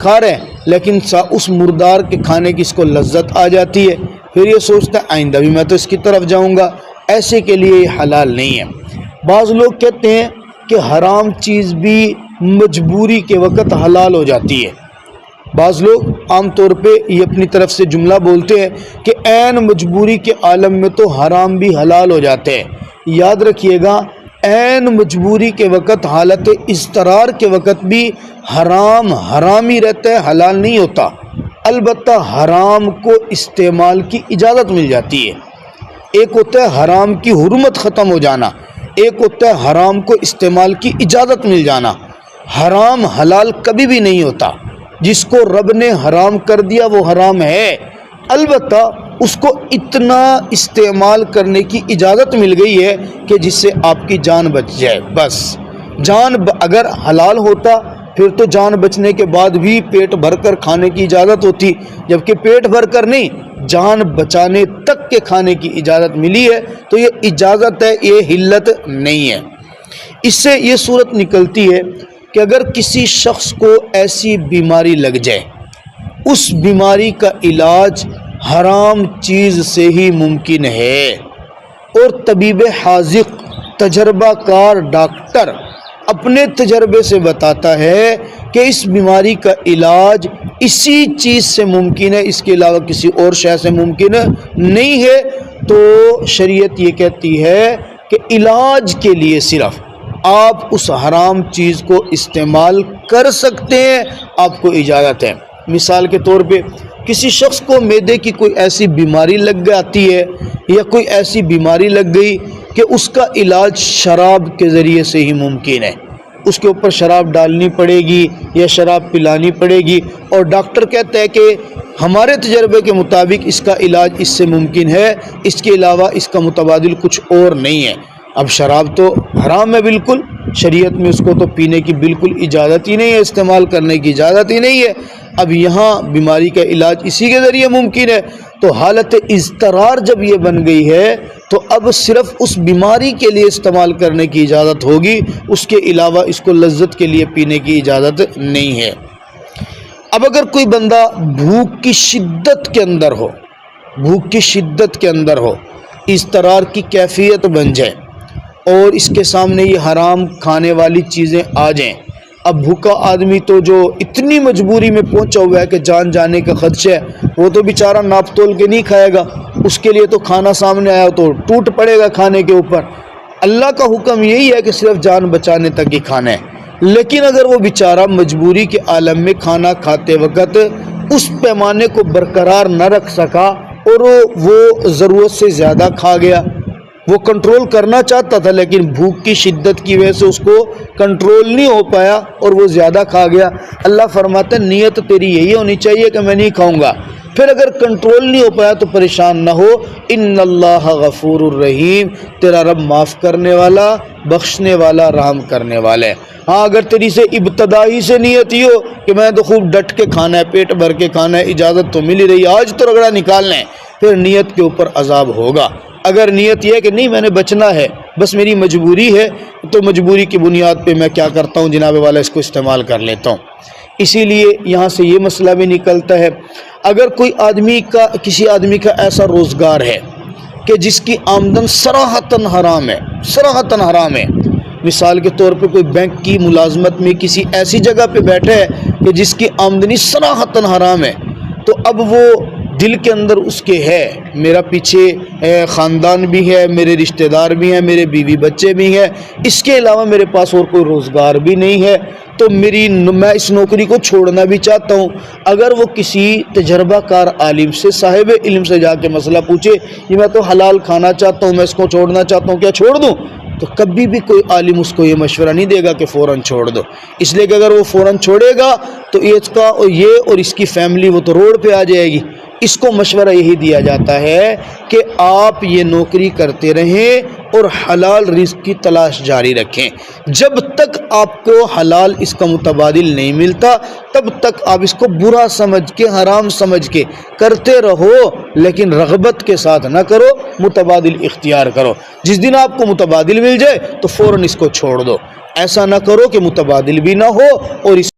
کھا رہے ہیں لیکن اس مردار کے کھانے کی اس کو لذت آ جاتی ہے، پھر یہ سوچتا ہے آئندہ بھی میں تو اس کی طرف جاؤں گا، ایسے کے لیے یہ حلال نہیں ہے۔ بعض لوگ کہتے ہیں کہ حرام چیز بھی مجبوری کے وقت حلال ہو جاتی ہے۔ بعض لوگ عام طور پہ یہ اپنی طرف سے جملہ بولتے ہیں کہ عین مجبوری کے عالم میں تو حرام بھی حلال ہو جاتے ہیں۔ یاد رکھیے گا، عین مجبوری کے وقت، حالت اضطرار کے وقت بھی حرام ہی رہتا ہے، حلال نہیں ہوتا۔ البتہ حرام کو استعمال کی اجازت مل جاتی ہے۔ ایک ہوتا ہے حرام کی حرمت ختم ہو جانا، ایک ہوتا ہے حرام کو استعمال کی اجازت مل جانا۔ حرام حلال کبھی بھی نہیں ہوتا، جس کو رب نے حرام کر دیا وہ حرام ہے، البتہ اس کو اتنا استعمال کرنے کی اجازت مل گئی ہے کہ جس سے آپ کی جان بچ جائے۔ بس اگر حلال ہوتا پھر تو جان بچنے کے بعد بھی پیٹ بھر کر کھانے کی اجازت ہوتی، جبکہ پیٹ بھر کر نہیں، جان بچانے تک کے کھانے کی اجازت ملی ہے، تو یہ اجازت ہے، یہ حلت نہیں ہے۔ اس سے یہ صورت نکلتی ہے کہ اگر کسی شخص کو ایسی بیماری لگ جائے، اس بیماری کا علاج حرام چیز سے ہی ممکن ہے، اور طبیب حاذق، تجربہ کار ڈاکٹر اپنے تجربے سے بتاتا ہے کہ اس بیماری کا علاج اسی چیز سے ممکن ہے، اس کے علاوہ کسی اور شے سے ممکن نہیں ہے، تو شریعت یہ کہتی ہے کہ علاج کے لیے صرف آپ اس حرام چیز کو استعمال کر سکتے ہیں، آپ کو اجازت ہے۔ مثال کے طور پہ کسی شخص کو معدے کی کوئی ایسی بیماری لگ جاتی ہے، یا کوئی ایسی بیماری لگ گئی کہ اس کا علاج شراب کے ذریعے سے ہی ممکن ہے، اس کے اوپر شراب ڈالنی پڑے گی یا شراب پلانی پڑے گی، اور ڈاکٹر کہتا ہے کہ ہمارے تجربے کے مطابق اس کا علاج اس سے ممکن ہے، اس کے علاوہ اس کا متبادل کچھ اور نہیں ہے۔ اب شراب تو حرام ہے بالکل، شریعت میں اس کو تو پینے کی بالکل اجازت ہی نہیں ہے، استعمال کرنے کی اجازت ہی نہیں ہے۔ اب یہاں بیماری کا علاج اسی کے ذریعے ممکن ہے، تو حالت اضطرار جب یہ بن گئی ہے تو اب صرف اس بیماری کے لیے استعمال کرنے کی اجازت ہوگی، اس کے علاوہ اس کو لذت کے لیے پینے کی اجازت نہیں ہے۔ اب اگر کوئی بندہ بھوک کی شدت کے اندر ہو، بھوک کی شدت کے اندر ہو، اضطرار کی کیفیت بن جائے اور اس کے سامنے یہ حرام کھانے والی چیزیں آ جائیں، اب بھوکا آدمی تو جو اتنی مجبوری میں پہنچا ہوا ہے کہ جان جانے کا خدشہ ہے، وہ تو بیچارہ ناپ تول کے نہیں کھائے گا، اس کے لیے تو کھانا سامنے آیا تو ٹوٹ پڑے گا کھانے کے اوپر۔ اللہ کا حکم یہی ہے کہ صرف جان بچانے تک ہی کھانا ہے، لیکن اگر وہ بیچارہ مجبوری کے عالم میں کھانا کھاتے وقت اس پیمانے کو برقرار نہ رکھ سکا اور وہ ضرورت سے زیادہ کھا گیا، وہ کنٹرول کرنا چاہتا تھا لیکن بھوک کی شدت کی وجہ سے اس کو کنٹرول نہیں ہو پایا اور وہ زیادہ کھا گیا، اللہ فرماتا ہے نیت تیری یہی ہونی چاہیے کہ میں نہیں کھاؤں گا۔ پھر اگر کنٹرول نہیں ہو پایا تو پریشان نہ ہو، ان اللہ غفور الرحیم، تیرا رب معاف کرنے والا، بخشنے والا، رحم کرنے والا ہے۔ ہاں اگر تیری سے ابتدائی سے نیت ہی ہو کہ میں تو خوب ڈٹ کے کھانا ہے، پیٹ بھر کے کھانا ہے، اجازت تو مل ہی رہی ہے، آج تو رگڑا نکالنا ہے، پھر نیت کے اوپر عذاب ہوگا۔ اگر نیت یہ ہے کہ نہیں میں نے بچنا ہے، بس میری مجبوری ہے، تو مجبوری کی بنیاد پہ میں کیا کرتا ہوں جناب والا، اس کو استعمال کر لیتا ہوں۔ اسی لیے یہاں سے یہ مسئلہ بھی نکلتا ہے، اگر کوئی کسی آدمی کا ایسا روزگار ہے کہ جس کی آمدن صراحتاً حرام ہے، صراحتاً حرام ہے، مثال کے طور پہ کوئی بینک کی ملازمت میں کسی ایسی جگہ پہ بیٹھے ہے کہ جس کی آمدنی صراحتاً حرام ہے، تو اب وہ دل کے اندر اس کے ہے میرا پیچھے خاندان بھی ہے، میرے رشتہ دار بھی ہیں، میرے بیوی بچے بھی ہیں، اس کے علاوہ میرے پاس اور کوئی روزگار بھی نہیں ہے، تو میں اس نوکری کو چھوڑنا بھی چاہتا ہوں۔ اگر وہ کسی تجربہ کار عالم سے، صاحب علم سے جا کے مسئلہ پوچھے کہ میں تو حلال کھانا چاہتا ہوں، میں اس کو چھوڑنا چاہتا ہوں، کیا چھوڑ دوں؟ تو کبھی بھی کوئی عالم اس کو یہ مشورہ نہیں دے گا کہ فوراً چھوڑ دو، اس لیے کہ اگر وہ فوراً چھوڑے گا تو یہ اور اس کی فیملی وہ تو روڈ پہ آ جائے گی۔ اس کو مشورہ یہی دیا جاتا ہے کہ آپ یہ نوکری کرتے رہیں اور حلال رزق کی تلاش جاری رکھیں، جب تک آپ کو حلال اس کا متبادل نہیں ملتا تب تک آپ اس کو برا سمجھ کے، حرام سمجھ کے کرتے رہو، لیکن رغبت کے ساتھ نہ کرو، متبادل اختیار کرو۔ جس دن آپ کو متبادل مل جائے تو فوراً اس کو چھوڑ دو، ایسا نہ کرو کہ متبادل بھی نہ ہو اور اس